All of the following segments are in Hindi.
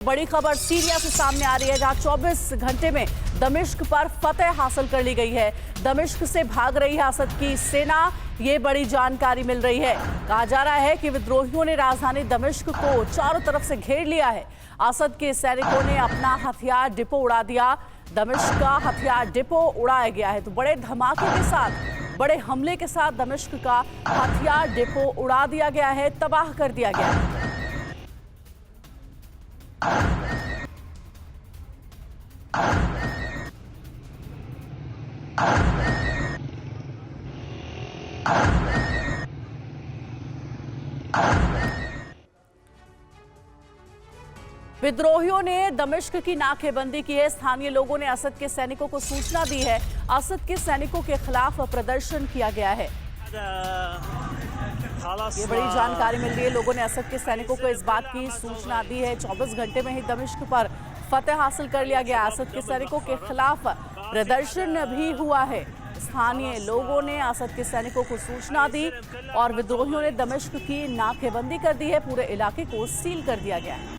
बड़ी खबर सीरिया से सामने आ रही है, जहां 24 घंटे में दमिश्क पर फतह हासिल कर ली गई है। दमिश्क से भाग रही है असद की सेना, ये बड़ी जानकारी मिल रही है। कहा जा रहा है कि विद्रोहियों ने राजधानी दमिश्क को चारों तरफ से घेर लिया है। असद के सैनिकों ने अपना हथियार डिपो उड़ा दिया। दमिश्क का हथियार डिपो उड़ाया गया है। तो बड़े धमाके के साथ, बड़े हमले के साथ दमिश्क का हथियार डिपो उड़ा दिया गया है, तबाह कर दिया गया है। विद्रोहियों ने दमिश्क की नाकेबंदी की है। स्थानीय लोगों ने असद के सैनिकों को सूचना दी है। असद के सैनिकों के खिलाफ प्रदर्शन किया गया है। ये बड़ी जानकारी मिल रही है। लोगों ने असद के सैनिकों को इस बात की सूचना दी है। 24 घंटे में ही दमिश्क पर फतह हासिल कर लिया गया। असद के सैनिकों के खिलाफ प्रदर्शन भी हुआ है। स्थानीय लोगों ने असद के सैनिकों को सूचना दी और विद्रोहियों ने दमिश्क की नाकेबंदी कर दी है। पूरे इलाके को सील कर दिया गया है।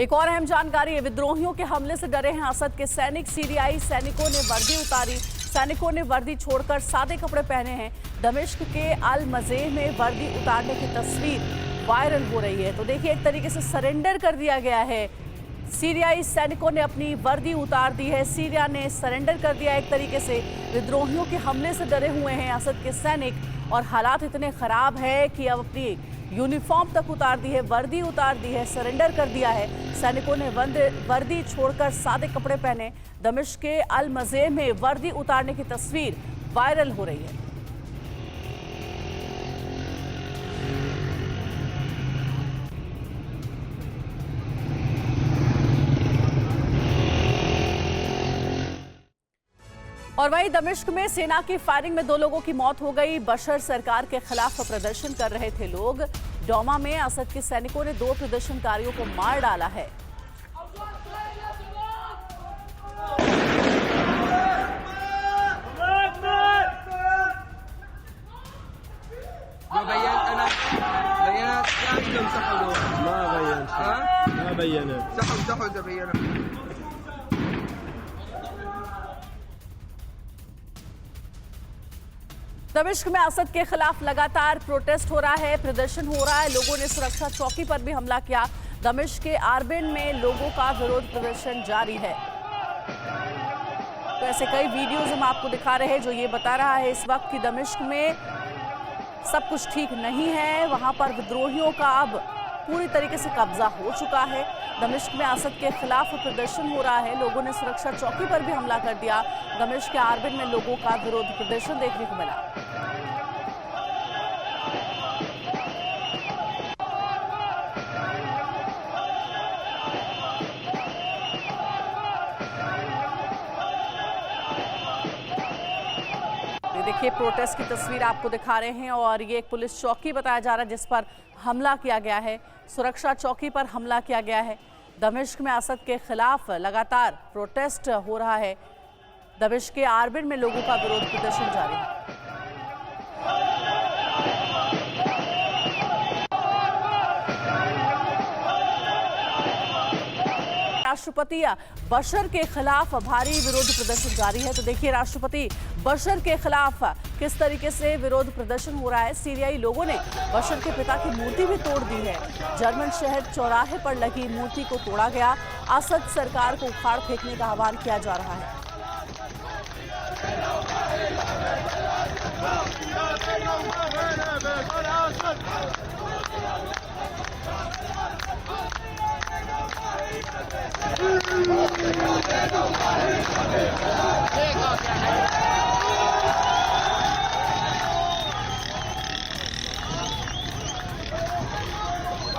एक और अहम जानकारी है, विद्रोहियों के हमले से डरे हैं असद के सैनिक। सीरियाई सैनिकों ने वर्दी उतारी। सैनिकों ने वर्दी छोड़कर सादे कपड़े पहने हैं। दमिश्क के अल मज़ेह में वर्दी उतारने की तस्वीर वायरल हो रही है। तो देखिए, एक तरीके से सरेंडर कर दिया गया है। सीरियाई सैनिकों ने अपनी वर्दी उतार दी है। सीरिया ने सरेंडर कर दिया एक तरीके से। विद्रोहियों के हमले से डरे हुए हैं असद के सैनिक और हालात इतने खराब है कि अब अपनी यूनिफॉर्म तक उतार दी है, वर्दी उतार दी है, सरेंडर कर दिया है। सैनिकों ने वर्दी छोड़कर सादे कपड़े पहने। दमिश्क के अल मज़ेह में वर्दी उतारने की तस्वीर वायरल हो रही है। और वहीं दमिश्क में सेना की फायरिंग में 2 लोगों की मौत हो गई। बशर सरकार के खिलाफ प्रदर्शन कर रहे थे लोग। डोमा में असद के सैनिकों ने 2 प्रदर्शनकारियों को मार डाला है। दमिश्क में असद के खिलाफ लगातार प्रोटेस्ट हो रहा है, प्रदर्शन हो रहा है। लोगों ने सुरक्षा चौकी पर भी हमला किया। दमिश्क के आरबिन में लोगों का विरोध प्रदर्शन जारी है। तो ऐसे कई वीडियोज हम आपको दिखा रहे हैं जो ये बता रहा है इस वक्त कि दमिश्क में सब कुछ ठीक नहीं है। वहां पर विद्रोहियों का अब पूरी तरीके से कब्जा हो चुका है। दमिश्क में असद के खिलाफ प्रदर्शन हो रहा है। लोगों ने सुरक्षा चौकी पर भी हमला कर दिया। दमिश्क के आरबिन में लोगों का विरोध प्रदर्शन देखने को मिला। देखिए, प्रोटेस्ट की तस्वीर आपको दिखा रहे हैं और ये एक पुलिस चौकी बताया जा रहा है जिस पर हमला किया गया है। सुरक्षा चौकी पर हमला किया गया है। दमिश्क में असद के खिलाफ लगातार प्रोटेस्ट हो रहा है। दमिश्क के आरबिन में लोगों का विरोध प्रदर्शन जारी है। राष्ट्रपति बशर के खिलाफ भारी विरोध प्रदर्शन जारी है। तो देखिए, राष्ट्रपति बशर के खिलाफ किस तरीके से विरोध प्रदर्शन हो रहा है। सीरियाई लोगों ने बशर के पिता की मूर्ति भी तोड़ दी है। जर्मन शहर चौराहे पर लगी मूर्ति को तोड़ा गया। असद सरकार को उखाड़ फेंकने का आह्वान किया जा रहा है।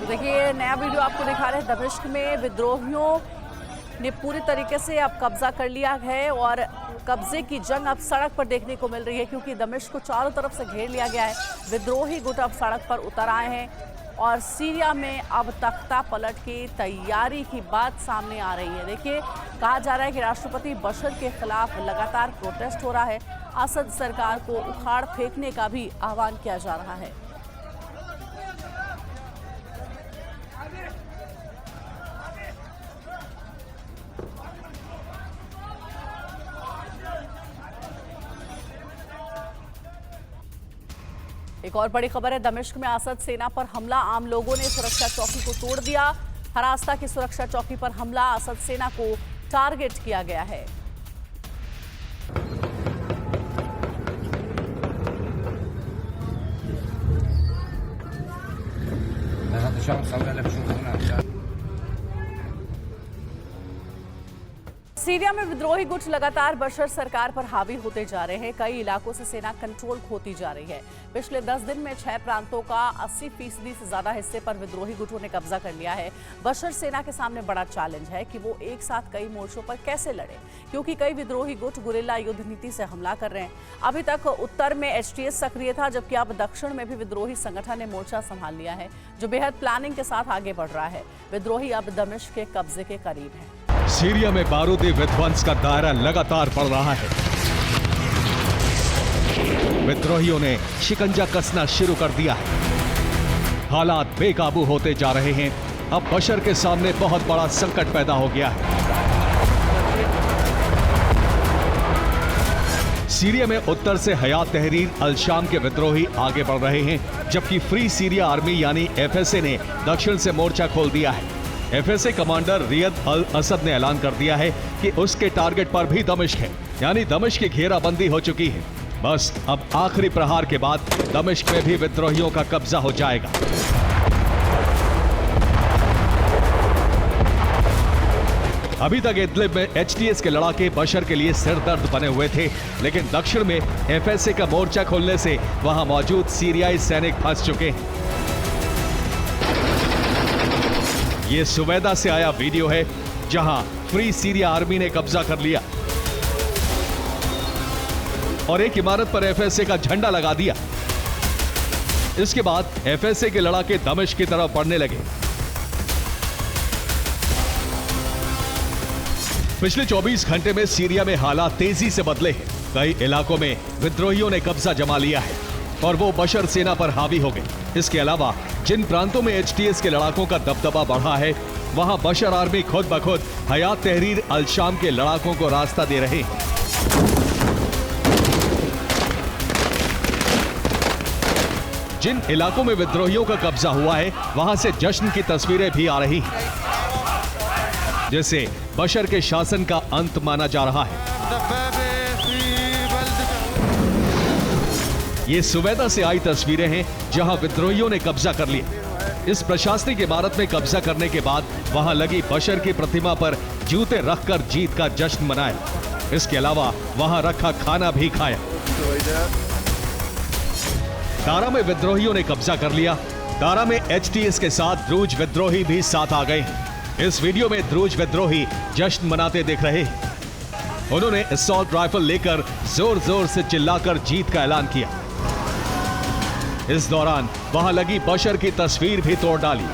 देखिए ये नया वीडियो आपको दिखा रहे हैं। दमिश्क में विद्रोहियों ने पूरी तरीके से अब कब्जा कर लिया है और कब्जे की जंग अब सड़क पर देखने को मिल रही है, क्योंकि दमिश्क को चारों तरफ से घेर लिया गया है। विद्रोही गुट अब सड़क पर उतर आए हैं और सीरिया में अब तख्ता पलट की तैयारी की बात सामने आ रही है। देखिए कहा जा रहा है कि राष्ट्रपति बशर के खिलाफ लगातार प्रोटेस्ट हो रहा है। असद सरकार को उखाड़ फेंकने का भी आह्वान किया जा रहा है। एक और बड़ी खबर है, दमिश्क में असद सेना पर हमला। आम लोगों ने सुरक्षा चौकी को तोड़ दिया। हरास्ता की सुरक्षा चौकी पर हमला, असद सेना को टारगेट किया गया है। सीरिया में विद्रोही गुट लगातार बशर सरकार पर हावी होते जा रहे हैं। कई इलाकों से सेना कंट्रोल खोती जा रही है। पिछले 10 दिन में 6 प्रांतों का 80% से ज्यादा हिस्से पर विद्रोही गुटों ने कब्जा कर लिया है। बशर सेना के सामने बड़ा चैलेंज है कि वो एक साथ कई मोर्चों पर कैसे लड़े, क्योंकि कई विद्रोही गुट गुरिल्ला युद्ध नीति से हमला कर रहे हैं। अभी तक उत्तर में HTS सक्रिय था, जबकि अब दक्षिण में भी विद्रोही संगठन ने मोर्चा संभाल लिया है, जो बेहद प्लानिंग के साथ आगे बढ़ रहा है। विद्रोही अब दमिश्क के कब्जे के करीब है। सीरिया में बारूदी विध्वंस का दायरा लगातार बढ़ रहा है। विद्रोहियों ने शिकंजा कसना शुरू कर दिया है। हालात बेकाबू होते जा रहे हैं। अब बशर के सामने बहुत बड़ा संकट पैदा हो गया है। सीरिया में उत्तर से हयात तहरीर अल शाम के विद्रोही आगे बढ़ रहे हैं, जबकि फ्री सीरिया आर्मी यानी FSA ने दक्षिण से मोर्चा खोल दिया है। FSA कमांडर रियद अल असद ने ऐलान कर दिया है कि उसके टारगेट पर भी दमिश्क है, यानी दमिश्क की घेराबंदी हो चुकी है। बस अब आखिरी प्रहार के बाद दमिश्क में भी विद्रोहियों का कब्जा हो जाएगा। अभी तक इदलिब में HTS के लड़ाके बशर के लिए सिरदर्द बने हुए थे, लेकिन दक्षिण में FSA का मोर्चा खोलने से वहां मौजूद सीरियाई सैनिक फंस चुके हैं। ये सुवेदा से आया वीडियो है, जहां फ्री सीरिया आर्मी ने कब्जा कर लिया और एक इमारत पर FSA का झंडा लगा दिया। इसके बाद FSA के लड़ाके दमिश्क की तरफ बढ़ने लगे। पिछले 24 घंटे में सीरिया में हालात तेजी से बदले हैं। कई इलाकों में विद्रोहियों ने कब्जा जमा लिया है और वो बशर सेना पर हावी हो गए। इसके अलावा जिन प्रांतों में HTS के लड़ाकों का दबदबा बढ़ा है, वहां बशर आर्मी खुद ब खुद हयात तहरीर अल शाम के लड़ाकों को रास्ता दे रहे हैं। जिन इलाकों में विद्रोहियों का कब्जा हुआ है, वहां से जश्न की तस्वीरें भी आ रही हैं, जैसे बशर के शासन का अंत माना जा रहा है। ये सुवेदा से आई तस्वीरें हैं, जहां विद्रोहियों ने कब्जा कर लिया। इस प्रशासनिक इमारत में कब्जा करने के बाद वहां लगी बशर की प्रतिमा पर जूते रखकर जीत का जश्न मनाया। इसके अलावा वहां रखा खाना भी खाया। दारा में विद्रोहियों ने कब्जा कर लिया। दारा में HTS के साथ द्रूज विद्रोही भी साथ आ गए हैं। इस वीडियो में द्रूज विद्रोही जश्न मनाते दिख रहे हैं। उन्होंने असॉल्ट राइफल लेकर जोर जोर से चिल्लाकर जीत का ऐलान किया। इस दौरान वहां लगी बशर की तस्वीर भी तोड़ डाली।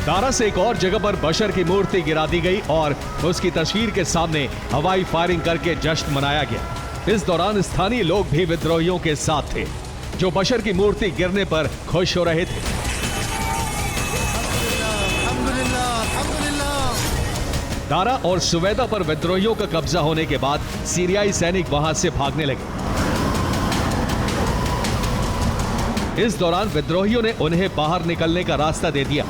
दारा से एक और जगह पर बशर की मूर्ति गिरा दी गई और उसकी तस्वीर के सामने हवाई फायरिंग करके जश्न मनाया गया। इस दौरान स्थानीय लोग भी विद्रोहियों के साथ थे, जो बशर की मूर्ति गिरने पर खुश हो रहे थे। दारा और सुवेदा पर विद्रोहियों का कब्जा होने के बाद सीरियाई सैनिक वहां से भागने लगे। इस दौरान विद्रोहियों ने उन्हें बाहर निकलने का रास्ता दे दिया।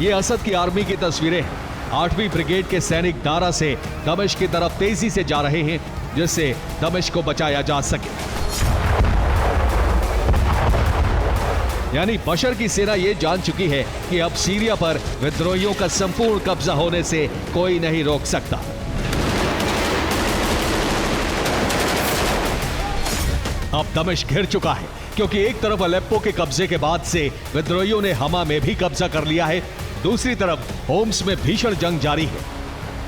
ये असद की आर्मी की तस्वीरें हैं। 8वीं ब्रिगेड के सैनिक दारा से दमिश्क की तरफ तेजी से जा रहे हैं, जिससे दमिश्क को बचाया जा सके। यानी बशर की सेना यह जान चुकी है कि अब सीरिया पर विद्रोहियों का संपूर्ण कब्जा होने से कोई नहीं रोक सकता। अब दमिश्क घिर चुका है, क्योंकि एक तरफ अलेप्पो के कब्जे के बाद से विद्रोहियों ने हमा में भी कब्जा कर लिया है, दूसरी तरफ होम्स में भीषण जंग जारी है,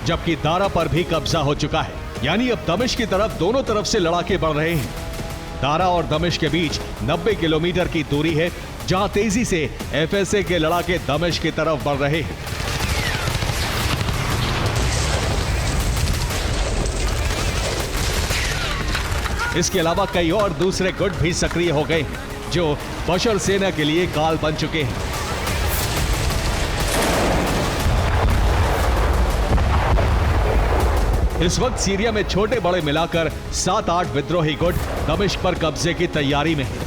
जबकि दारा पर भी कब्जा हो चुका है। यानी अब दमिश्क की तरफ दोनों तरफ से लड़ाके बढ़ रहे हैं। दारा और दमिश्क के बीच 90 किलोमीटर की दूरी है, जहां तेजी से एफएसए के लड़ाके दमिश्क की तरफ बढ़ रहे हैं। इसके अलावा कई और दूसरे गुट भी सक्रिय हो गए हैं, जो बशर सेना के लिए काल बन चुके हैं। इस वक्त सीरिया में छोटे बड़े मिलाकर 7-8 विद्रोही गुट दमिश्क पर कब्जे की तैयारी में हैं।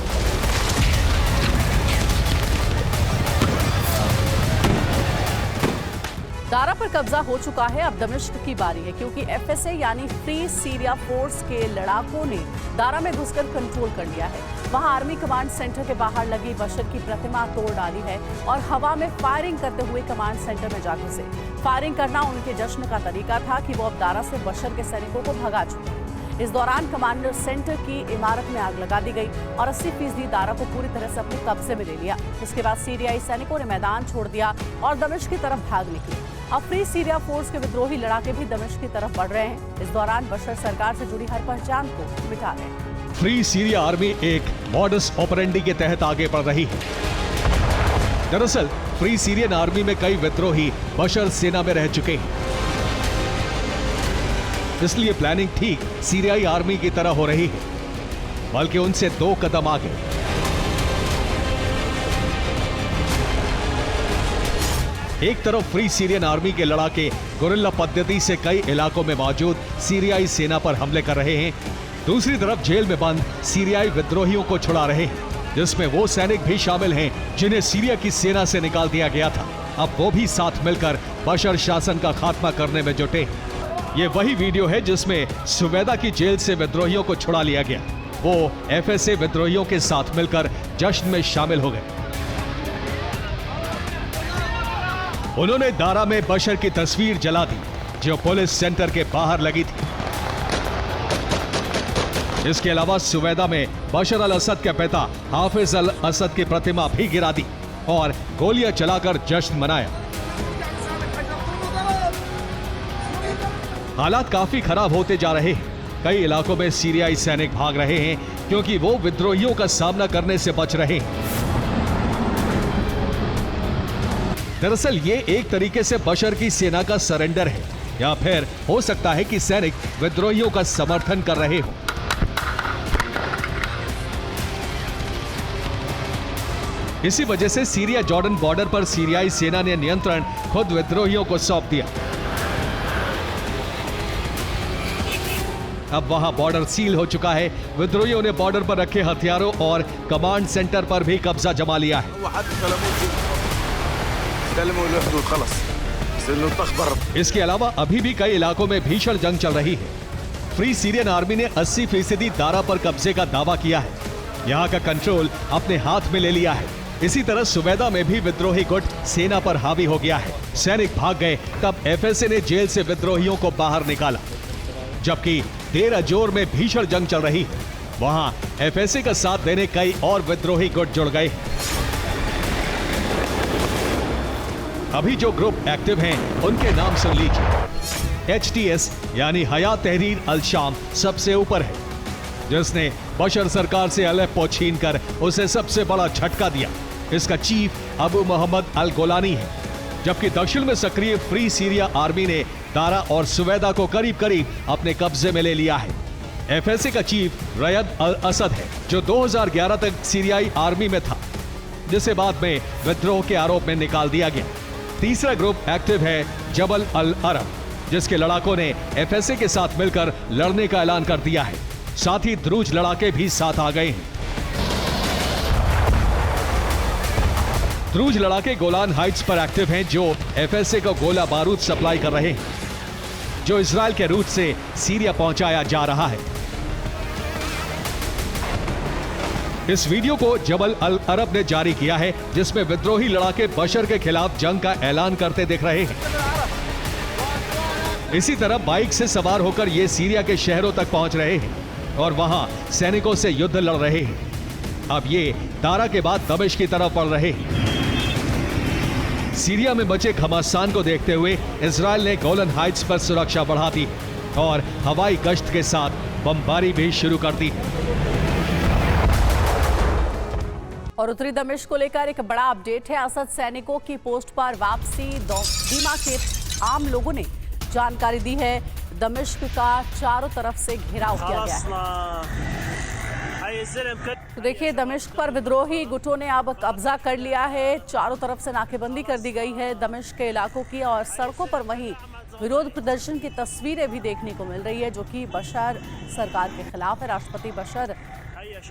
दारा पर कब्जा हो चुका है, अब दमिश्क की बारी है, क्योंकि एफएसए यानी फ्री सीरिया फोर्स के लड़ाकों ने दारा में घुसकर कंट्रोल कर लिया है। वहां आर्मी कमांड सेंटर के बाहर लगी बशर की प्रतिमा तोड़ डाली है और हवा में फायरिंग करते हुए कमांड सेंटर में जा घुसे। फायरिंग करना उनके जश्न का तरीका था कि वो अब दारा से बशर के सैनिकों को भगा चुके हैं। इस दौरान कमांडर सेंटर की इमारत में आग लगा दी गई और 80% दारा को पूरी तरह से अपने कब्जे में ले लिया। इसके बाद सीरियाई सैनिकों ने मैदान छोड़ दिया और दमिश्क की तरफ भाग निकले। अब फ्री सीरिया फोर्स के विद्रोही लड़ाके भी दमिश्क की तरफ बढ़ रहे हैं। इस दौरान बशर सरकार से जुड़ी हर पहचान को मिटा रहे हैं। फ्री सीरिया आर्मी एक मॉडस ऑपरेंडी के तहत आगे बढ़ रही है। दरअसल फ्री सीरियन आर्मी में कई विद्रोही बशर सेना में रह चुके हैं, इसलिए प्लानिंग ठीक सीरियाई आर्मी की तरह हो रही है, बल्कि उनसे 2 कदम आगे। एक तरफ फ्री सीरियन आर्मी के लड़ाके गुरिल्ला पद्धति से कई इलाकों में मौजूद सीरियाई सेना पर हमले कर रहे हैं, दूसरी तरफ जेल में बंद सीरियाई विद्रोहियों को छुड़ा रहे हैं, जिसमें वो सैनिक भी शामिल हैं जिन्हें सीरिया की सेना से निकाल दिया गया था। अब वो भी साथ मिलकर बशर शासन का खात्मा करने में जुटे। ये वही वीडियो है जिसमें सुबैदा की जेल से विद्रोहियों को छुड़ा लिया गया। वो एफएसए विद्रोहियों के साथ मिलकर जश्न में शामिल हो गए। उन्होंने दारा में बशर की तस्वीर जला दी, जो पुलिस सेंटर के बाहर लगी थी। इसके अलावा सुबैदा में बशर अल असद के पिता हाफिज अल असद की प्रतिमा भी गिरा दी और गोलियां चलाकर जश्न मनाया। हालात काफी खराब होते जा रहे हैं। कई इलाकों में सीरियाई सैनिक भाग रहे हैं, क्योंकि वो विद्रोहियों का सामना करने से बच रहे हैं। दरअसल ये एक तरीके से बशर की सेना का सरेंडर है, या फिर हो सकता है कि सैनिक विद्रोहियों का समर्थन कर रहे हो। इसी वजह से सीरिया जॉर्डन बॉर्डर पर सीरियाई सेना ने नियंत्रण खुद विद्रोहियों को सौंप दिया। अब वहां बॉर्डर सील हो चुका है। विद्रोहियों ने बॉर्डर पर रखे हथियारों और कमांड सेंटर पर भी कब्जा जमा लिया है। इसके अलावा अभी भी कई इलाकों में भीषण जंग चल रही है। फ्री सीरियन आर्मी ने 80% दारा पर कब्जे का दावा किया है, यहाँ का कंट्रोल अपने हाथ में ले लिया है। इसी तरह सुबैदा में भी विद्रोही गुट सेना पर हावी हो गया है। सैनिक भाग गए, तब एफएसए ने जेल से विद्रोहियों को बाहर निकाला। जबकि देर अजोर में भीषण जंग चल रही है, वहां एफएसए का साथ देने कई और विद्रोही गुट जुड़ गए। अभी जो ग्रुप एक्टिव हैं, उनके नाम सुन लीजिए। HTS यानी हयात तहरीर अल शाम सबसे ऊपर है, जिसने बशर सरकार से अलेप्पो छीनकर उसे सबसे बड़ा झटका दिया। इसका चीफ अबू मोहम्मद अल गोलानी है। जबकि दक्षिण में सक्रिय फ्री सीरिया आर्मी ने दारा और सुबैदा को करीब करीब अपने कब्जे में ले लिया है। एफएसए का चीफ रयद अल असद है, जो 2011 तक सीरियाई आर्मी में था, जिसे बाद में विद्रोह के आरोप में निकाल दिया गया। तीसरा ग्रुप एक्टिव है जबल अल अरब, जिसके लड़ाकों ने एफएसए के साथ मिलकर लड़ने का ऐलान कर दिया है। साथ ही द्रूज लड़ाके भी साथ आ गए हैं। द्रूज लड़ाके गोलान हाइट्स पर एक्टिव हैं, जो एफएसए को गोला बारूद सप्लाई कर रहे हैं, जो इजराइल के रूट से सीरिया पहुंचाया जा रहा है। इस वीडियो को जबल अल अरब ने जारी किया है, जिसमें विद्रोही लड़ाके बशर के खिलाफ जंग का ऐलान करते दिख रहे हैं। इसी तरह बाइक से सवार होकर ये सीरिया के शहरों तक पहुंच रहे हैं। और वहां सैनिकों से युद्ध लड़ रहे हैं। अब ये दारा के बाद दमिश्क की तरफ बढ़ रहे हैं। सीरिया में बचे घमासान को देखते हुए इजरायल ने गोलन हाइट्स पर सुरक्षा बढ़ा दी और हवाई गश्त के साथ बमबारी भी शुरू कर दी। और उत्तरी दमिश्क को लेकर एक बड़ा अपडेट है। असद सैनिकों की पोस्ट पर वापसी। दीमा के आम लोगों ने जानकारी दी है। दमिश्क का चारों तरफ से घेराव किया गया है। तो देखिए, दमिश्क पर विद्रोही गुटों ने अब कब्जा कर लिया है। चारों तरफ से नाकेबंदी कर दी गई है दमिश्क के इलाकों की, और सड़कों पर वहीं विरोध प्रदर्शन की तस्वीरें भी देखने को मिल रही है, जो कि बशर सरकार के खिलाफ है। राष्ट्रपति बशर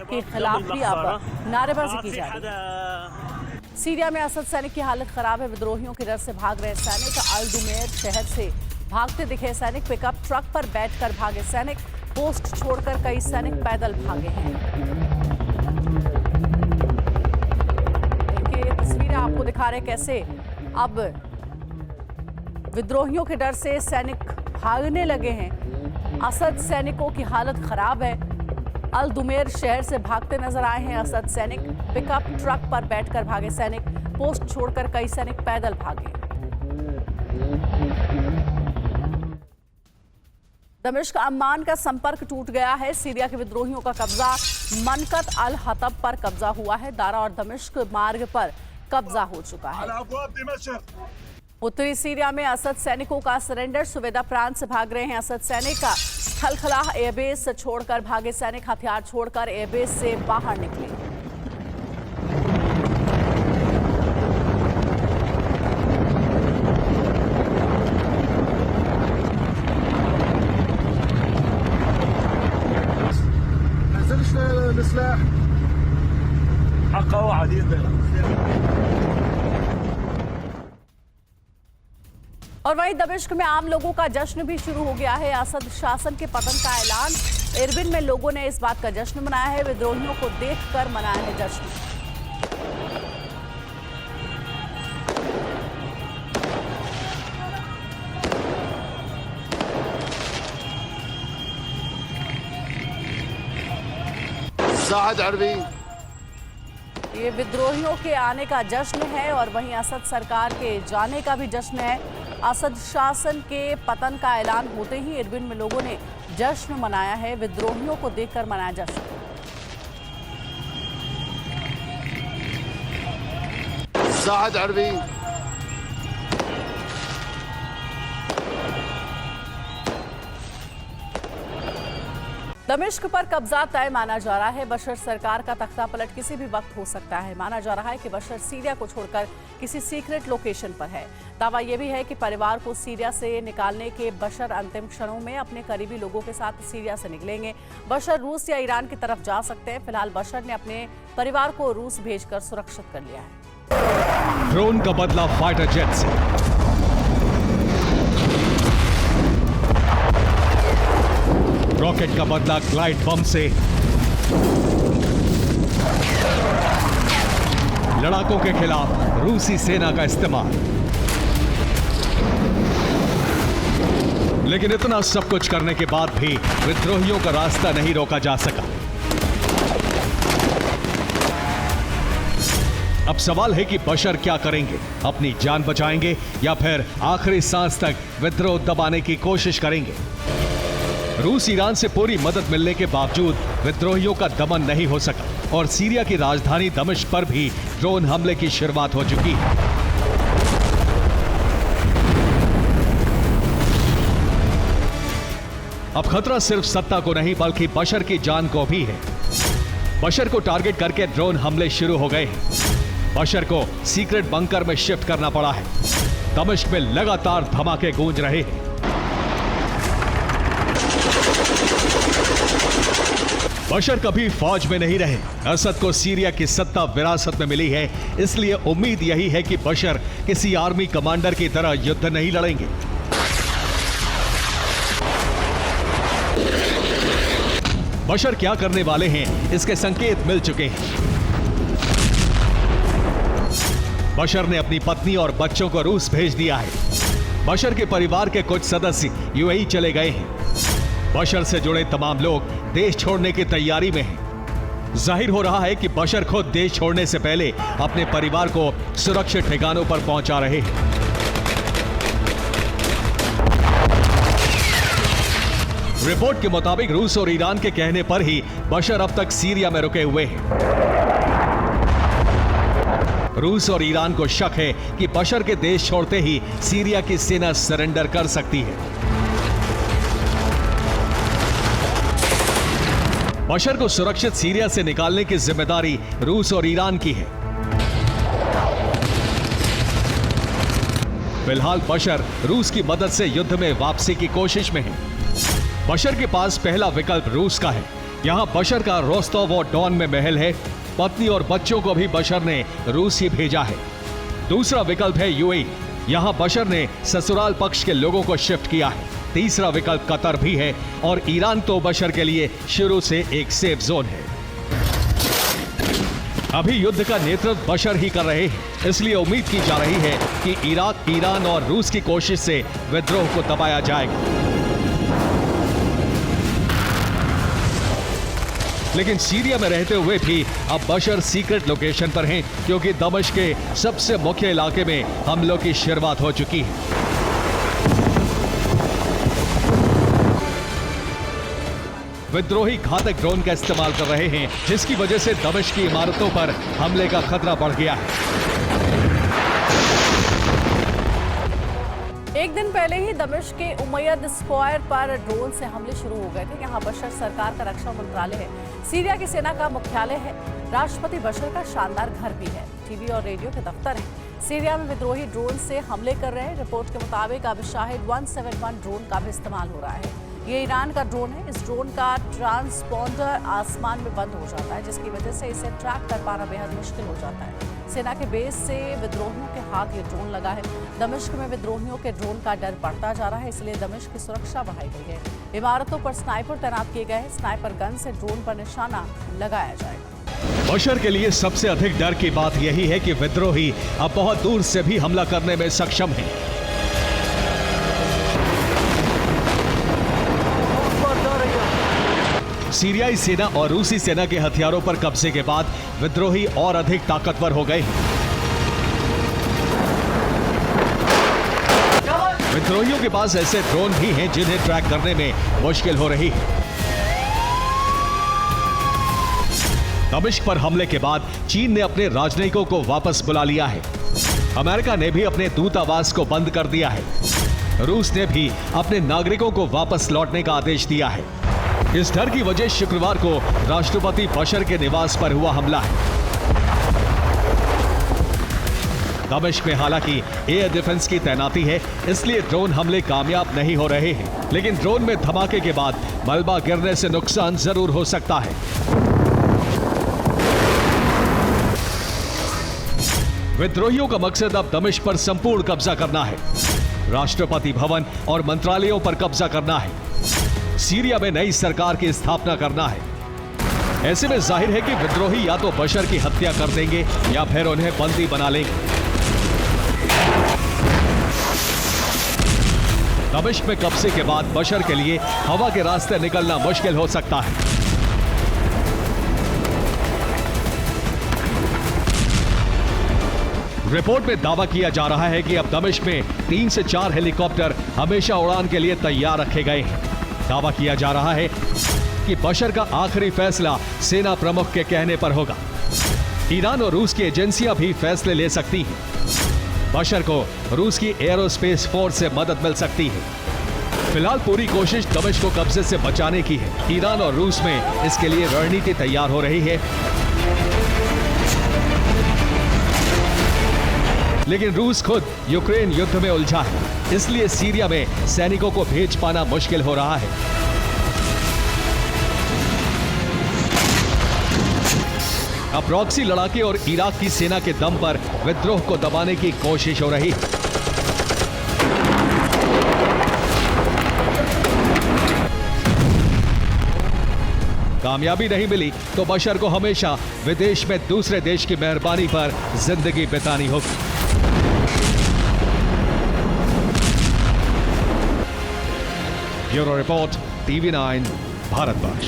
के खिलाफ भी अब नारेबाजी की जा रही है। सीरिया में असद सैनिक की हालत खराब है। विद्रोहियों के डर से भाग रहे सैनिक अल दुमेर शहर से भागते दिखे सैनिक। पिकअप ट्रक पर बैठकर भागे सैनिक। पोस्ट छोड़कर कई सैनिक पैदल भागे हैं। देखिए, तस्वीरें आपको दिखा रहे कैसे अब विद्रोहियों के डर से सैनिक भागने लगे हैं। असद सैनिकों की हालत खराब है। अल दुमेर शहर से भागते नजर आए हैं असद सैनिक। पिकअप ट्रक पर बैठकर भागे सैनिक। पोस्ट छोड़कर कई सैनिक पैदल भागे। दमिश्क अम्मान का संपर्क टूट गया है। सीरिया के विद्रोहियों का कब्जा मनकत अल हतब पर कब्जा हुआ है। दारा और दमिश्क मार्ग पर कब्जा हो चुका है। उत्तरी सीरिया में असद सैनिकों का सरेंडर। सुवेदा प्रांत से भाग रहे हैं असद सैनिक। खलखलाह एयरबेस छोड़कर भागे सैनिक। हथियार छोड़कर एयरबेस से बाहर निकले। और वहीं दमिश्क में आम लोगों का जश्न भी शुरू हो गया है। असद शासन के पतन का ऐलान। इरबिन में लोगों ने इस बात का जश्न मनाया है। विद्रोहियों को देखकर मनाया है जश्न। ये विद्रोहियों के आने का जश्न है और वहीं असद सरकार के जाने का भी जश्न है। असद शासन के पतन का ऐलान होते ही इरबिन में लोगों ने जश्न मनाया है। विद्रोहियों को देखकर मनाया जश्न। दमिश्क पर कब्जा तय माना जा रहा है। बशर सरकार का तख्ता पलट किसी भी वक्त हो सकता है। माना जा रहा है कि बशर सीरिया को छोड़कर किसी सीक्रेट लोकेशन पर है। दावा यह भी है कि परिवार को सीरिया से निकालने के बशर अंतिम क्षणों में अपने करीबी लोगों के साथ सीरिया से निकलेंगे। बशर रूस या ईरान की तरफ जा सकते हैं। फिलहाल बशर ने अपने परिवार को रूस भेजकर सुरक्षित कर लिया है। ड्रोन का बदला फाइटर जेट से। रॉकेट का बदला ग्लाइड बम से। लड़ाकों के खिलाफ रूसी सेना का इस्तेमाल। लेकिन इतना सब कुछ करने के बाद भी विद्रोहियों का रास्ता नहीं रोका जा सका। अब सवाल है कि बशर क्या करेंगे? अपनी जान बचाएंगे या फिर आखिरी सांस तक विद्रोह दबाने की कोशिश करेंगे? रूस ईरान से पूरी मदद मिलने के बावजूद विद्रोहियों का दमन नहीं हो सका और सीरिया की राजधानी दमिश्क पर भी ड्रोन हमले की शुरुआत हो चुकी है। अब खतरा सिर्फ सत्ता को नहीं बल्कि बशर की जान को भी है। बशर को टारगेट करके ड्रोन हमले शुरू हो गए हैं। बशर को सीक्रेट बंकर में शिफ्ट करना पड़ा है। दमिश्क में लगातार धमाके गूंज रहे हैं। बशर कभी फौज में नहीं रहे। असद को सीरिया की सत्ता विरासत में मिली है, इसलिए उम्मीद यही है कि बशर किसी आर्मी कमांडर की तरह युद्ध नहीं लड़ेंगे। बशर क्या करने वाले हैं, इसके संकेत मिल चुके हैं। बशर ने अपनी पत्नी और बच्चों को रूस भेज दिया है। बशर के परिवार के कुछ सदस्य यूएई चले गए हैं। बशर से जुड़े तमाम लोग देश छोड़ने की तैयारी में है। जाहिर हो रहा है कि बशर खुद देश छोड़ने से पहले अपने परिवार को सुरक्षित ठिकानों पर पहुंचा रहे हैं। रिपोर्ट के मुताबिक रूस और ईरान के कहने पर ही बशर अब तक सीरिया में रुके हुए हैं। रूस और ईरान को शक है कि बशर के देश छोड़ते ही सीरिया की सेना सरेंडर कर सकती है। बशर को सुरक्षित सीरिया से निकालने की जिम्मेदारी रूस और ईरान की है। फिलहाल बशर रूस की मदद से युद्ध में वापसी की कोशिश में है। बशर के पास पहला विकल्प रूस का है। यहां बशर का रोस्तोव और डॉन में महल है। पत्नी और बच्चों को भी बशर ने रूस ही भेजा है। दूसरा विकल्प है यूएई। यहां बशर ने ससुराल पक्ष के लोगों को शिफ्ट किया है। तीसरा विकल्प कतर भी है और ईरान तो बशर के लिए शुरू से एक सेफ जोन है। अभी युद्ध का नेतृत्व बशर ही कर रहे हैं, इसलिए उम्मीद की जा रही है कि इराक, ईरान और रूस की कोशिश से विद्रोह को दबाया जाएगा। लेकिन सीरिया में रहते हुए भी अब बशर सीक्रेट लोकेशन पर हैं, क्योंकि दमिश्क के सबसे मुख्य इलाके में हमलों की शुरुआत हो चुकी है। विद्रोही घातक ड्रोन का इस्तेमाल कर रहे हैं, जिसकी वजह से दमिश्क की इमारतों पर हमले का खतरा बढ़ गया है। एक दिन पहले ही दमिश्क के उमैयद स्क्वायर पर ड्रोन से हमले शुरू हो गए थे। यहाँ बशर सरकार का रक्षा मंत्रालय है, सीरिया की सेना का मुख्यालय है, राष्ट्रपति बशर का शानदार घर भी है, टीवी और रेडियो के दफ्तर हैं। सीरिया में विद्रोही ड्रोन से हमले कर रहे हैं। रिपोर्ट के मुताबिक अब शाहिद 171 ड्रोन का भी इस्तेमाल हो रहा है। ये ईरान का ड्रोन है। इस ड्रोन का ट्रांसपॉन्डर आसमान में बंद हो जाता है, जिसकी वजह से इसे ट्रैक कर पाना बेहद मुश्किल हो जाता है। सेना के बेस से विद्रोहियों के हाथ ये ड्रोन लगा है। दमिश्क में विद्रोहियों के ड्रोन का डर बढ़ता जा रहा है, इसलिए दमिश्क की सुरक्षा बढ़ाई गई है। इमारतों पर स्नाइपर तैनात किए गए हैं। स्नाइपर गन से ड्रोन पर निशाना लगाया जाएगा। बशर के लिए सबसे अधिक डर की बात यही है कि विद्रोही अब बहुत दूर से भी हमला करने में सक्षम हैं। सीरियाई सेना और रूसी सेना के हथियारों पर कब्जे के बाद विद्रोही और अधिक ताकतवर हो गए हैं। विद्रोहियों के पास ऐसे ड्रोन भी हैं जिन्हें ट्रैक करने में मुश्किल हो रही है। दमिश्क पर हमले के बाद चीन ने अपने राजनयिकों को वापस बुला लिया है। अमेरिका ने भी अपने दूतावास को बंद कर दिया है। रूस ने भी अपने नागरिकों को वापस लौटने का आदेश दिया है। इस डर की वजह शुक्रवार को राष्ट्रपति बशर के निवास पर हुआ हमला है। दमिश्क में हालांकि एयर डिफेंस की तैनाती है, इसलिए ड्रोन हमले कामयाब नहीं हो रहे हैं। लेकिन ड्रोन में धमाके के बाद मलबा गिरने से नुकसान जरूर हो सकता है। विद्रोहियों का मकसद अब दमिश्क पर संपूर्ण कब्जा करना है। राष्ट्रपति भवन और मंत्रालयों पर कब्जा करना है। सीरिया में नई सरकार की स्थापना करना है। ऐसे में जाहिर है कि विद्रोही या तो बशर की हत्या कर देंगे या फिर उन्हें बंदी बना लेंगे। दमिश्क में कब्जे के बाद बशर के लिए हवा के रास्ते निकलना मुश्किल हो सकता है। रिपोर्ट में दावा किया जा रहा है कि अब दमिश्क में 3 से 4 हेलीकॉप्टर हमेशा उड़ान के लिए तैयार रखे गए हैं। दावा किया जा रहा है कि बशर का आखिरी फैसला सेना प्रमुख के कहने पर होगा। ईरान और रूस की एजेंसियां भी फैसले ले सकती हैं। बशर को रूस की एरोस्पेस फोर्स से मदद मिल सकती है। फिलहाल पूरी कोशिश दमिश्क को कब्जे से बचाने की है। ईरान और रूस में इसके लिए रणनीति तैयार हो रही है। लेकिन रूस खुद यूक्रेन युद्ध में उलझा है, इसलिए सीरिया में सैनिकों को भेज पाना मुश्किल हो रहा है। अब प्रॉक्सी लड़ाके और इराक की सेना के दम पर विद्रोह को दबाने की कोशिश हो रही है। कामयाबी नहीं मिली तो बशर को हमेशा विदेश में दूसरे देश की मेहरबानी पर जिंदगी बितानी होगी। Bureau report, TV9 Bharadwaj.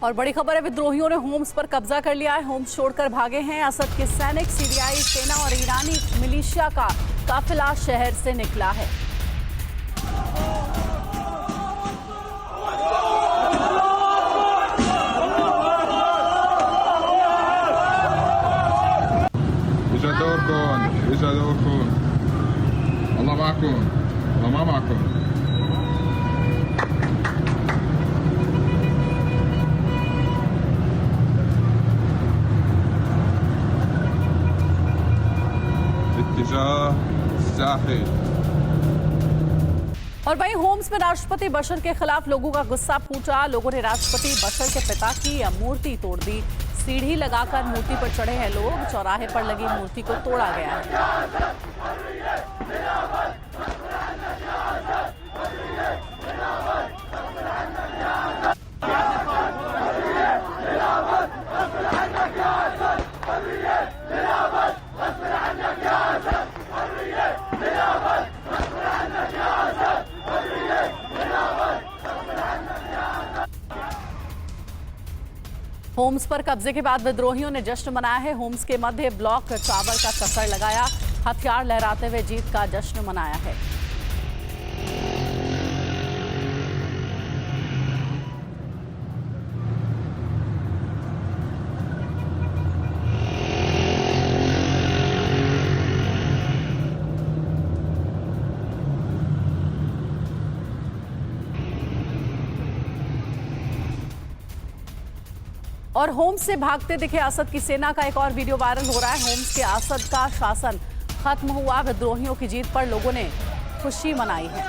और बड़ी खबर है, विद्रोहियों ने होम्स पर कब्जा कर लिया है। होम्स छोड़कर भागे हैं असद के सैनिक। सीरियाई सेना और ईरानी मिलिशिया का काफिला शहर से निकला है। अल्लाह माकुम, अल्लाह मा माकुम। और वहीं होम्स में राष्ट्रपति बशर के खिलाफ लोगों का गुस्सा फूटा। लोगों ने राष्ट्रपति बशर के पिता की मूर्ति तोड़ दी। सीढ़ी लगाकर मूर्ति पर चढ़े हैं लोग। चौराहे पर लगी मूर्ति को तोड़ा गया है। होम्स पर कब्जे के बाद विद्रोहियों ने जश्न मनाया है। होम्स के मध्य ब्लॉक टावर का चक्कर लगाया, हथियार लहराते हुए जीत का जश्न मनाया है। और होम्स से भागते दिखे असद की सेना का एक और वीडियो वायरल हो रहा है। होम्स के असद का शासन खत्म हुआ। विद्रोहियों की जीत पर लोगों ने खुशी मनाई है।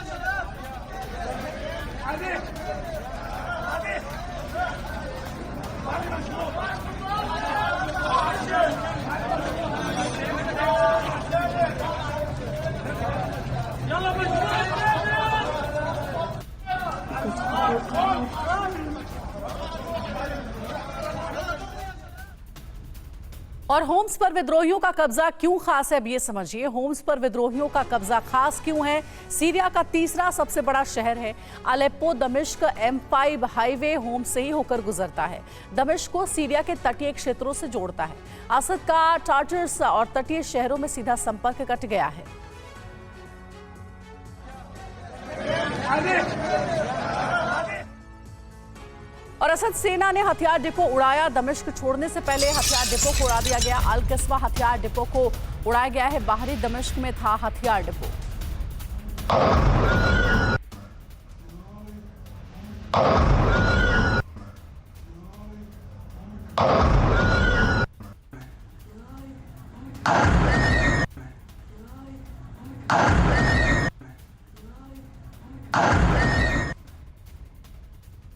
और होम्स पर विद्रोहियों का कब्जा क्यों खास है, अब ये समझिए। होम्स पर विद्रोहियों का कब्जा खास क्यों है? सीरिया का तीसरा सबसे बड़ा शहर है। अलेप्पो दमिश्क M5 हाईवे होम्स से ही होकर गुजरता है। दमिश्क को सीरिया के तटीय क्षेत्रों से जोड़ता है। असद का टार्टर्स और तटीय शहरों में सीधा संपर्क कट गया है। और असद सेना ने हथियार डिपो उड़ाया। दमिश्क छोड़ने से पहले हथियार डिपो को उड़ा दिया गया। अल किस्वा हथियार डिपो को उड़ाया गया है। बाहरी दमिश्क में था हथियार डिपो।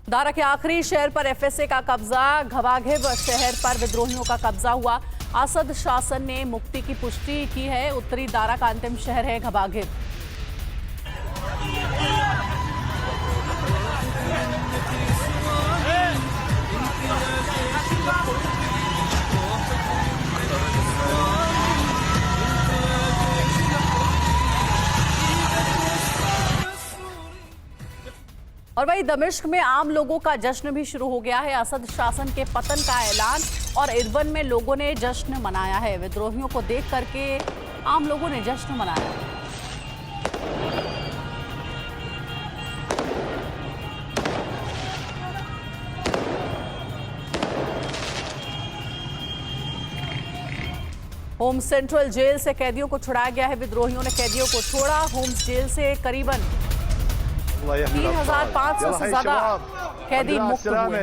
दारा के आखिरी शहर पर FSA का कब्जा। घवाघिब शहर पर विद्रोहियों का कब्जा हुआ। असद शासन ने मुक्ति की पुष्टि की है। उत्तरी दारा का अंतिम शहर है घवाघिब। और वहीं दमिश्क में आम लोगों का जश्न भी शुरू हो गया है। असद शासन के पतन का ऐलान और इरबिल में लोगों ने जश्न मनाया है। विद्रोहियों को देख करके आम लोगों ने जश्न मनाया है। होम्स सेंट्रल जेल से कैदियों को छुड़ाया गया है। विद्रोहियों ने कैदियों को छोड़ा। होम्स जेल से करीबन 3,500 से ज्यादा कैदी मुक्त हुए।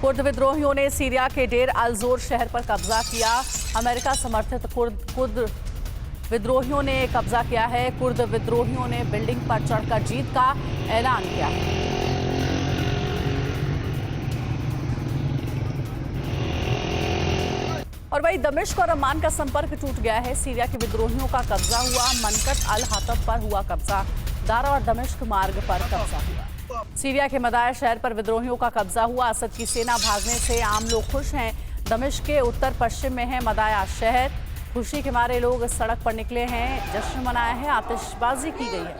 कुर्द विद्रोहियों ने सीरिया के डेर अल जोर शहर पर कब्जा किया। अमेरिका समर्थित कुर्द विद्रोहियों ने कब्जा किया है। कुर्द विद्रोहियों ने बिल्डिंग पर चढ़कर जीत का ऐलान किया है। और वहीं दमिश्क और अम्मान का संपर्क टूट गया है। सीरिया के विद्रोहियों का कब्जा हुआ। मनकट अल हातब पर हुआ कब्जा। दारा और दमिश्क मार्ग पर कब्जा हुआ। सीरिया के मदाया शहर पर विद्रोहियों का कब्जा हुआ। असद की सेना भागने से आम लोग खुश हैं। दमिश्क के उत्तर पश्चिम में है मदाया शहर। खुशी के मारे लोग सड़क पर निकले हैं, जश्न मनाया है, आतिशबाजी की गई है।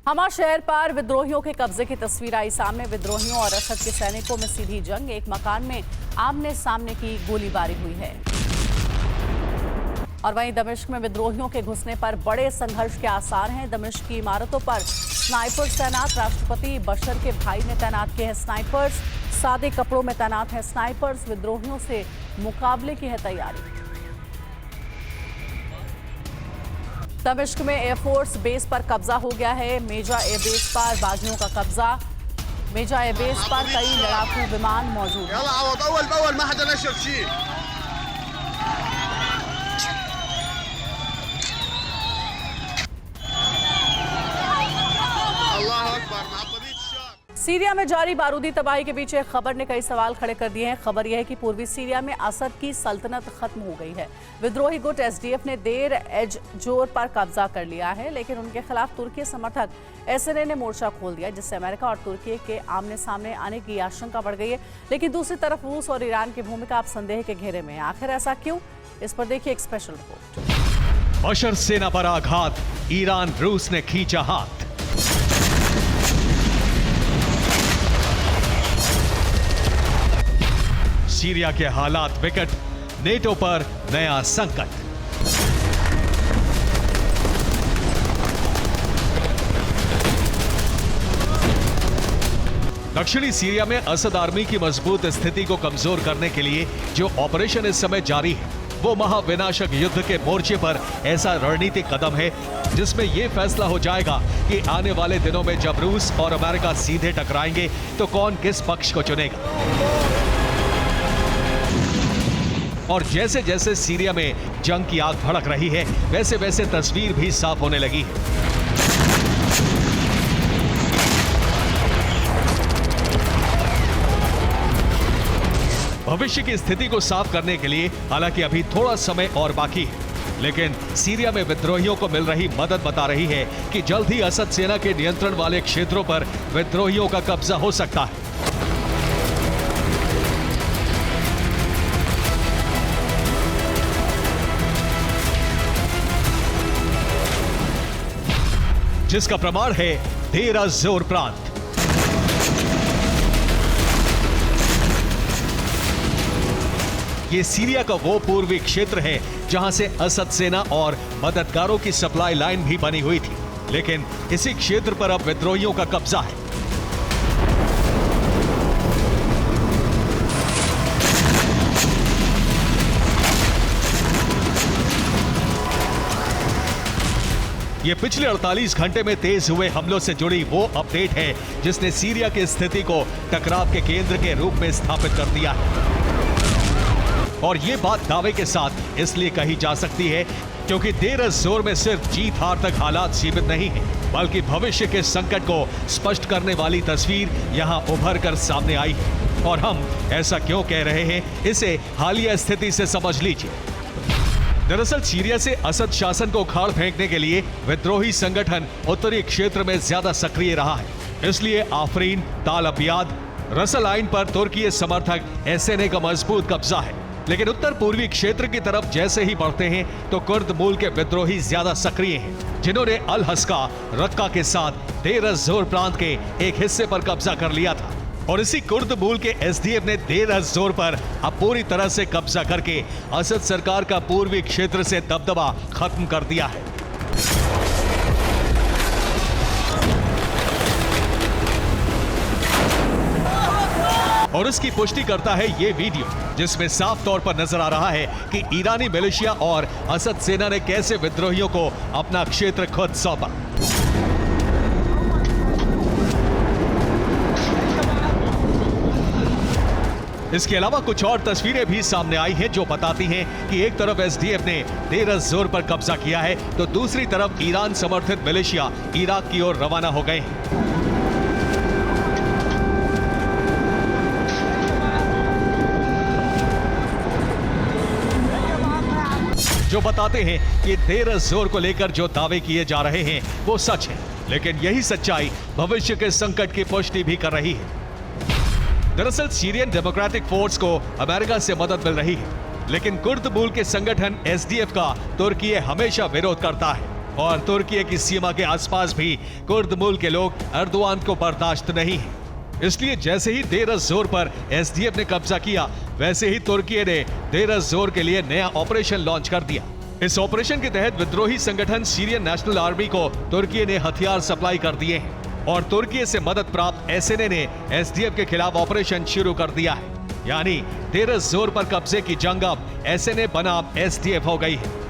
हमा शहर पर विद्रोहियों के कब्जे की तस्वीर आई सामने। विद्रोहियों और असद के सैनिकों में सीधी जंग। एक मकान में आमने सामने की गोलीबारी हुई है। और वहीं दमिश्क में विद्रोहियों के घुसने पर बड़े संघर्ष के आसार हैं। दमिश्क की इमारतों पर स्नाइपर्स तैनात। राष्ट्रपति बशर के भाई ने तैनात किए हैं स्नाइपर्स। सादे कपड़ों में तैनात हैं स्नाइपर्स। विद्रोहियों से मुकाबले की है तैयारी। दमिश्क में एयरफोर्स बेस पर कब्जा हो गया है। मेजा एयरबेस पर बागियों का कब्जा। मेजा एयरबेस पर कई लड़ाकू विमान मौजूद हैं। सीरिया में जारी बारूदी तबाही के पीछे खबर ने कई सवाल खड़े कर दिए हैं। खबर यह है कि पूर्वी सीरिया में असद की सल्तनत खत्म हो गई है। विद्रोही गुट एसडीएफ ने देर एज जोर पर कब्जा कर लिया है, लेकिन उनके खिलाफ तुर्की समर्थक एसएनए ने मोर्चा खोल दिया, जिससे अमेरिका और तुर्की के आमने सामने आने की आशंका बढ़ गई है। लेकिन दूसरी तरफ रूस और ईरान की भूमिका अब संदेह के घेरे में है। आखिर ऐसा क्यों, इस पर देखिए एक स्पेशल रिपोर्ट। बशर सेना पर आघात, ईरान रूस ने खींचा हाथ। सीरिया के हालात विकट, नेटो पर नया संकट। दक्षिणी सीरिया में असद आर्मी की मजबूत स्थिति को कमजोर करने के लिए जो ऑपरेशन इस समय जारी है, वो महाविनाशक युद्ध के मोर्चे पर ऐसा रणनीतिक कदम है जिसमें यह फैसला हो जाएगा कि आने वाले दिनों में जब रूस और अमेरिका सीधे टकराएंगे तो कौन किस पक्ष को चुनेगा। और जैसे जैसे सीरिया में जंग की आग भड़क रही है, वैसे वैसे तस्वीर भी साफ होने लगी है। भविष्य की स्थिति को साफ करने के लिए हालांकि अभी थोड़ा समय और बाकी है, लेकिन सीरिया में विद्रोहियों को मिल रही मदद बता रही है कि जल्द ही असद सेना के नियंत्रण वाले क्षेत्रों पर विद्रोहियों का कब्जा हो सकता है। जिसका प्रमाण है देर अज़-ज़ोर प्रांत। ये सीरिया का वो पूर्वी क्षेत्र है जहां से असद सेना और मददगारों की सप्लाई लाइन भी बनी हुई थी, लेकिन इसी क्षेत्र पर अब विद्रोहियों का कब्जा है। ये पिछले 48 घंटे में तेज हुए हमलों से जुड़ी वो अपडेट है जिसने सीरिया की स्थिति को टकराव के केंद्र के रूप में स्थापित कर दिया है। और ये बात दावे के साथ इसलिए कही जा सकती है क्योंकि देर अज़-ज़ोर में सिर्फ जीत हार तक हालात सीमित नहीं है, बल्कि भविष्य के संकट को स्पष्ट करने वाली तस्वीर यहां उभर कर सामने आई है। और हम ऐसा क्यों कह रहे हैं, इसे हालिया स्थिति से समझ लीजिए। दरअसल सीरिया से असद शासन को उखाड़ फेंकने के लिए विद्रोही संगठन उत्तरी क्षेत्र में ज्यादा सक्रिय रहा है। इसलिए आफरीन, ताल अबियाद, रसल आइन पर तुर्की समर्थक एसएनए का मजबूत कब्जा है। लेकिन उत्तर पूर्वी क्षेत्र की तरफ जैसे ही बढ़ते हैं तो कुर्द मूल के विद्रोही ज्यादा सक्रिय हैं, जिन्होंने अल हस्का, रक्का के साथ देर अज़-ज़ोर प्रांत के एक हिस्से पर कब्जा कर लिया था। और इसी कुर्द मूल के एसडीएफ ने देर अज़-ज़ोर पर अब पूरी तरह से कब्जा करके असद सरकार का पूर्वी क्षेत्र से दबदबा खत्म कर दिया है। और इसकी पुष्टि करता है ये वीडियो, जिसमें साफ तौर पर नजर आ रहा है कि ईरानी मिलिशिया और असद सेना ने कैसे विद्रोहियों को अपना क्षेत्र खुद सौंपा। इसके अलावा कुछ और तस्वीरें भी सामने आई हैं जो बताती हैं कि एक तरफ एसडीएफ ने देर अज़-ज़ोर पर कब्जा किया है तो दूसरी तरफ ईरान समर्थित मिलिशिया इराक की ओर रवाना हो गए हैं। जो बताते हैं कि देर अज़-ज़ोर को लेकर जो दावे किए जा रहे हैं वो सच है, लेकिन यही सच्चाई भविष्य के संकट की पुष्टि भी कर रही है। दरअसल सीरियन डेमोक्रेटिक फोर्स को अमेरिका से मदद मिल रही है, लेकिन कुर्द मूल के संगठन एसडीएफ का तुर्की हमेशा विरोध करता है और तुर्की की सीमा के आसपास भी कुर्द मूल के लोग एर्दोआन को बर्दाश्त नहीं है। इसलिए जैसे ही देर अज़-ज़ोर पर एसडीएफ ने कब्जा किया, वैसे ही तुर्की ने देर अज़-ज़ोर के लिए नया ऑपरेशन लॉन्च कर दिया। इस ऑपरेशन के तहत विद्रोही संगठन सीरियन नेशनल आर्मी को तुर्की ने हथियार सप्लाई कर दिए हैं और तुर्की से मदद प्राप्त एसएनए ने एसडीएफ के खिलाफ ऑपरेशन शुरू कर दिया है। यानी देर अज़-ज़ोर पर कब्जे की जंग अब एसएनए बनाम एसडीएफ हो गई है।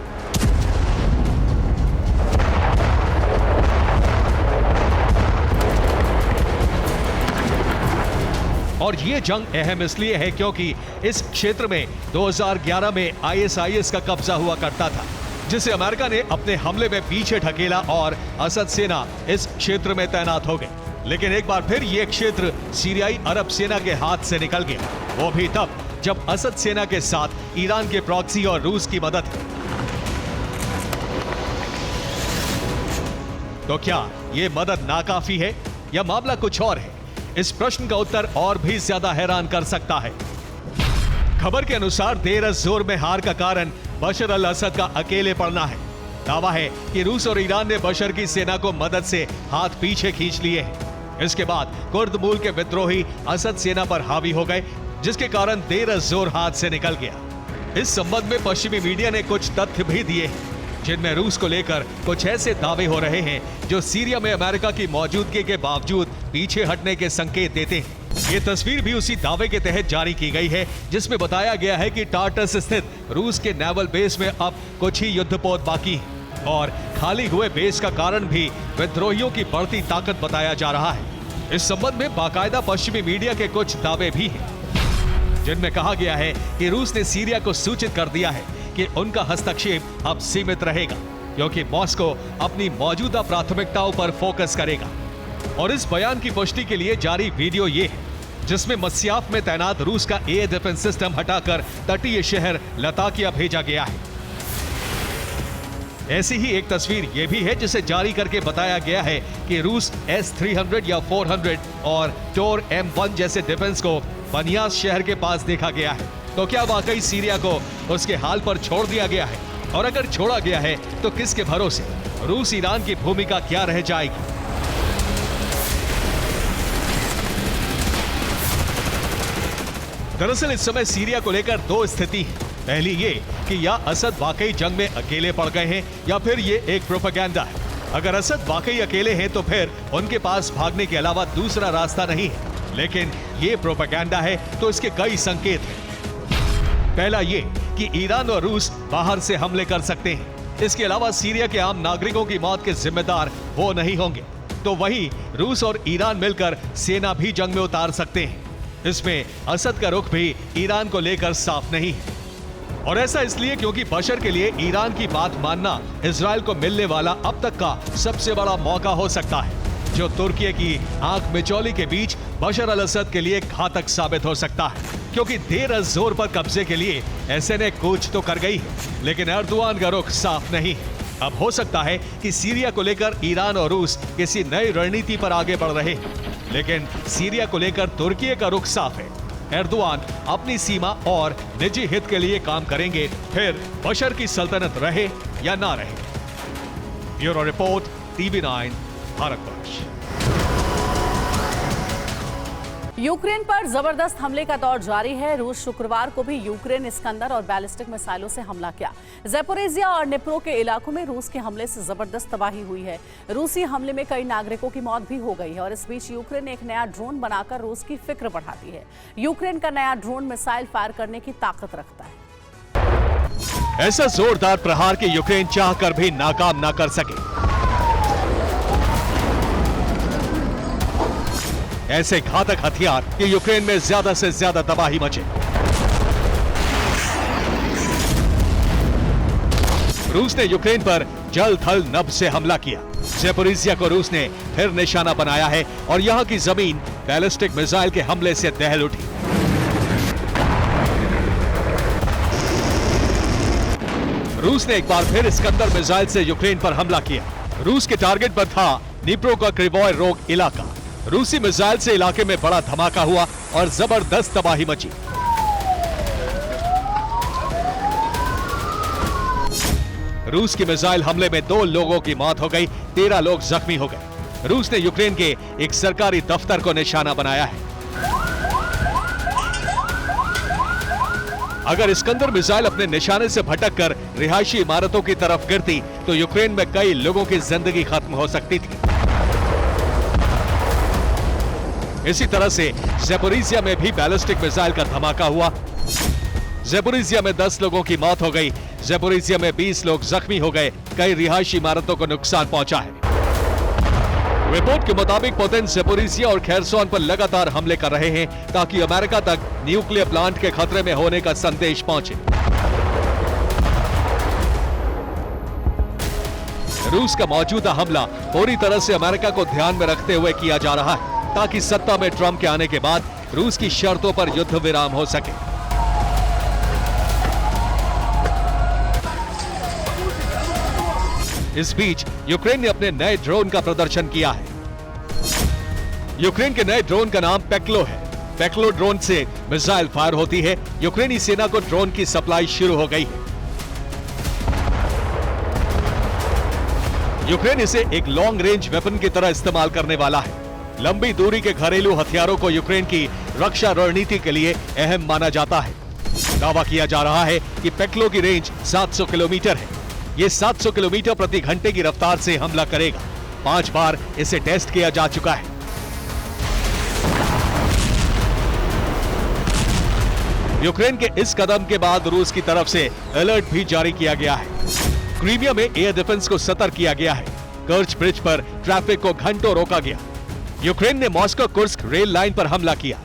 और ये जंग अहम इसलिए है क्योंकि इस क्षेत्र में 2011 में आईएसआईएस का कब्जा हुआ करता था, जिसे अमेरिका ने अपने हमले में पीछे ढकेला और असद सेना इस क्षेत्र में तैनात हो गई। लेकिन एक बार फिर ये क्षेत्र सीरियाई अरब सेना के हाथ से निकल गया, वो भी तब जब असद सेना के साथ ईरान के प्रॉक्सी और रूस की मदद है। तो क्या ये मदद नाकाफी है या मामला कुछ और है? इस प्रश्न का उत्तर और भी ज्यादा हैरान कर सकता है। खबर के अनुसार देर अज़-ज़ोर में हार का कारण बशर अल असद का अकेले पड़ना है। दावा है कि रूस और ईरान ने बशर की सेना को मदद से हाथ पीछे खींच लिए हैं। इसके बाद कुर्द मूल के विद्रोही असद सेना पर हावी हो गए, जिसके कारण देर अज़-ज़ोर हाथ से निकल गया। इस संबंध में पश्चिमी मीडिया ने कुछ तथ्य भी दिए हैं, जिनमें रूस को लेकर कुछ ऐसे दावे हो रहे हैं जो सीरिया में अमेरिका की मौजूदगी के बावजूद पीछे हटने के संकेत देते हैं। ये तस्वीर भी उसी दावे के तहत जारी की गई है, जिसमें बताया गया है कि टार्टस स्थित रूस के नेवल बेस में अब कुछ ही युद्धपोत बाकी है और खाली हुए बेस का कारण भी विद्रोहियों की बढ़ती ताकत बताया जा रहा है। इस संबंध में बाकायदा पश्चिमी मीडिया के कुछ दावे भी हैं, जिनमें कहा गया है कि रूस ने सीरिया को सूचित कर दिया है कि उनका हस्तक्षेप अब सीमित रहेगा, क्योंकि मॉस्को अपनी मौजूदा प्राथमिकताओं पर फोकस करेगा। और इस बयान की पुष्टि के लिए जारी वीडियो ये है, जिसमें मस्याफ में तैनात रूस का एयर डिफेंस सिस्टम हटाकर तटीय शहर लताकिया भेजा गया है। ऐसी ही एक तस्वीर ये भी है, जिसे जारी करके बताया गया है कि रूस S-300 या 400 और टोर M1 जैसे डिफेंस को बनियास शहर के पास देखा गया है। तो क्या वाकई सीरिया को उसके हाल पर छोड़ दिया गया है? और अगर छोड़ा गया है तो किसके भरोसे? रूस ईरान की भूमिका क्या रह जाएगी? दरअसल इस समय सीरिया को लेकर दो स्थिति है। पहली ये कि या असद वाकई जंग में अकेले पड़ गए हैं या फिर ये एक प्रोपेगेंडा है। अगर असद वाकई अकेले हैं तो फिर उनके पास भागने के अलावा दूसरा रास्ता नहीं है। लेकिन ये प्रोपेगेंडा है तो इसके कई संकेत हैं। पहला ये कि ईरान और रूस बाहर से हमले कर सकते हैं। इसके अलावा सीरिया के आम नागरिकों की मौत के जिम्मेदार वो नहीं होंगे। तो वहीं रूस और ईरान मिलकर सेना भी जंग में उतार सकते हैं। इसमें असद का रुख भी ईरान को लेकर साफ नहीं है। और ऐसा इसलिए क्योंकि बशर के लिए ईरान की बात मानना इजराइल को मिलने वाला अब तक का सबसे बड़ा मौका हो सकता है, जो तुर्की की आंख मिचौली के बीच बशर अल असद के लिए घातक साबित हो सकता है। क्योंकि देर अज़-ज़ोर पर कब्जे के लिए एसएनए कूच तो कर गई है, लेकिन एर्दोआन का रुख साफ नहीं है। अब हो सकता है कि सीरिया को लेकर ईरान और रूस किसी नई रणनीति पर आगे बढ़ रहे हैं, लेकिन सीरिया को लेकर तुर्की का रुख साफ है। एर्दोआन अपनी सीमा और निजी हित के लिए काम करेंगे, फिर बशर की सल्तनत रहे या ना रहे। Bureau report, TV9 Bharatvarsh. Ukraine पर जबरदस्त हमले का दौर जारी है। रूस शुक्रवार को भी यूक्रेन इस्कंदर और बैलिस्टिक मिसाइलों से हमला किया। ज़ैपोरिज़िया और निप्रो के इलाकों में रूस के हमले से जबरदस्त तबाही हुई है। रूसी हमले में कई नागरिकों की मौत भी हो गई है और इस बीच यूक्रेन ने एक नया ड्रोन बनाकर रूस की फिक्र बढ़ा दी है। यूक्रेन का नया ड्रोन मिसाइल फायर करने की ताकत रखता है। ऐसा जोरदार प्रहार कि यूक्रेन चाहकर भी नाकाम ना कर सके। ऐसे घातक हथियार कि यूक्रेन में ज्यादा से ज्यादा तबाही मचे। रूस ने यूक्रेन पर जल थल नभ से हमला किया। ज़ैपोरिज़िया को रूस ने फिर निशाना बनाया है और यहां की जमीन बैलिस्टिक मिसाइल के हमले से दहल उठी। रूस ने एक बार फिर इस्कंदर मिसाइल से यूक्रेन पर हमला किया। रूस के टारगेट पर था निप्रो का क्रिवोय रोग इलाका। रूसी मिसाइल से इलाके में बड़ा धमाका हुआ और जबरदस्त तबाही मची। रूस की मिसाइल हमले में 2 लोगों की मौत हो गई, 13 लोग जख्मी हो गए। रूस ने यूक्रेन के एक सरकारी दफ्तर को निशाना बनाया है। अगर इस्कंदर मिसाइल अपने निशाने से भटककर रिहायशी इमारतों की तरफ गिरती तो यूक्रेन में कई लोगों की जिंदगी खत्म हो सकती थी। इसी तरह से ज़ैपोरिज़िया में भी बैलिस्टिक मिसाइल का धमाका हुआ। ज़ैपोरिज़िया में 10 लोगों की मौत हो गई, ज़ैपोरिज़िया में 20 लोग जख्मी हो गए, कई रिहायशी इमारतों को नुकसान पहुंचा है। रिपोर्ट के मुताबिक पुतिन ज़ैपोरिज़िया और खेरसोन पर लगातार हमले कर रहे हैं ताकि अमेरिका तक न्यूक्लियर प्लांट के खतरे में होने का संदेश पहुंचे। रूस का मौजूदा हमला पूरी तरह से अमेरिका को ध्यान में रखते हुए किया जा रहा है ताकि सत्ता में ट्रंप के आने के बाद रूस की शर्तों पर युद्ध विराम हो सके। इस बीच यूक्रेन ने अपने नए ड्रोन का प्रदर्शन किया है। यूक्रेन के नए ड्रोन का नाम पेक्लो है। पेक्लो ड्रोन से मिसाइल फायर होती है। यूक्रेनी सेना को ड्रोन की सप्लाई शुरू हो गई है। यूक्रेन इसे एक लॉन्ग रेंज वेपन की तरह इस्तेमाल करने वाला है। लंबी दूरी के घरेलू हथियारों को यूक्रेन की रक्षा रणनीति के लिए अहम माना जाता है। दावा किया जा रहा है कि पेक्लो की रेंज 700 किलोमीटर है। ये 700 किलोमीटर प्रति घंटे की रफ्तार से हमला करेगा। 5 बार इसे टेस्ट किया जा चुका है। यूक्रेन के इस कदम के बाद रूस की तरफ से अलर्ट भी जारी किया गया है। क्रीमिया में एयर डिफेंस को सतर्क किया गया है। कर्च ब्रिज पर ट्रैफिक को घंटों रोका गया। यूक्रेन ने मॉस्को कुर्स्क रेल लाइन पर हमला किया।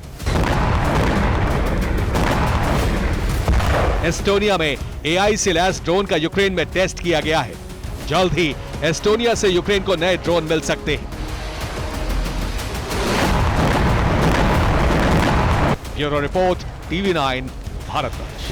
एस्टोनिया में एआई से लैस ड्रोन का यूक्रेन में टेस्ट किया गया है। जल्द ही एस्टोनिया से यूक्रेन को नए ड्रोन मिल सकते हैं। Bureau report, TV9 Bharatvarsh.